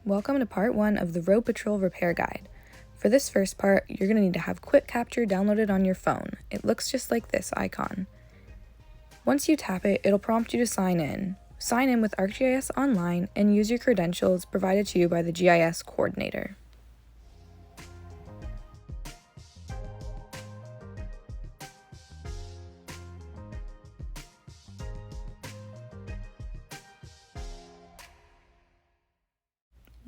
Welcome to part 1 of the Road Patrol Repair Guide. For this first part, you're going to need to have Quick Capture downloaded on your phone. It looks just like this icon. Once you tap it, it'll prompt you to sign in. Sign in with ArcGIS Online and use your credentials provided to you by the GIS coordinator.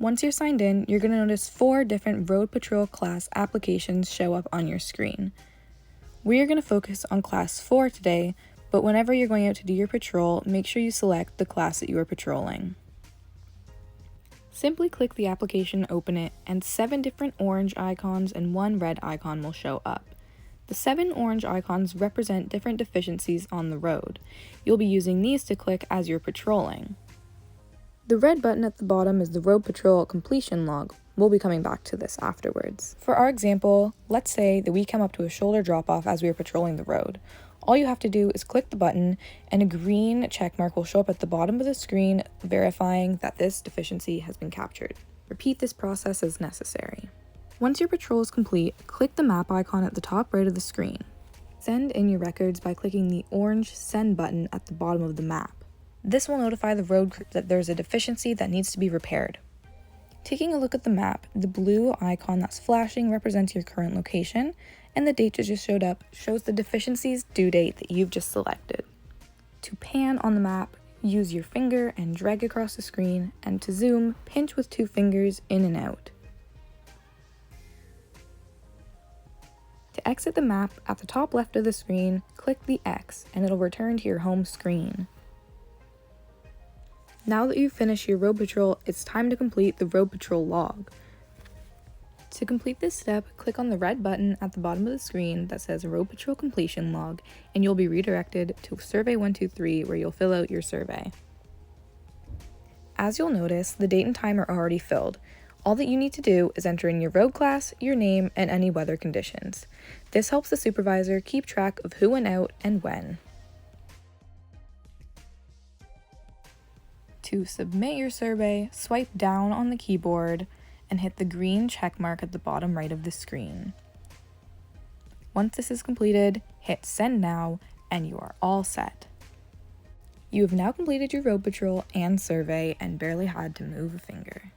Once you're signed in, you're going to notice 4 different Road Patrol class applications show up on your screen. We are going to focus on Class 4 today, but whenever you're going out to do your patrol, make sure you select the class that you are patrolling. Simply click the application, open it, and 7 different orange icons and 1 red icon will show up. The 7 orange icons represent different deficiencies on the road. You'll be using these to click as you're patrolling. The red button at the bottom is the Road Patrol completion log. We'll be coming back to this afterwards. For our example, let's say that we come up to a shoulder drop-off as we are patrolling the road. All you have to do is click the button and a green check mark will show up at the bottom of the screen verifying that this deficiency has been captured. Repeat this process as necessary. Once your patrol is complete, click the map icon at the top right of the screen. Send in your records by clicking the orange send button at the bottom of the map. This will notify the road crew that there's a deficiency that needs to be repaired. Taking a look at the map, the blue icon that's flashing represents your current location, and the date that just showed up shows the deficiency's due date that you've just selected. To pan on the map, use your finger and drag across the screen, and to zoom, pinch with 2 fingers in and out. To exit the map, at the top left of the screen, click the X, and it'll return to your home screen. Now that you've finished your road patrol, it's time to complete the road patrol log. To complete this step, click on the red button at the bottom of the screen that says Road Patrol Completion Log, and you'll be redirected to Survey 123 where you'll fill out your survey. As you'll notice, the date and time are already filled. All that you need to do is enter in your road class, your name, and any weather conditions. This helps the supervisor keep track of who went out and when. To submit your survey, swipe down on the keyboard and hit the green check mark at the bottom right of the screen. Once this is completed, hit Send Now and you are all set. You have now completed your road patrol and survey and barely had to move a finger.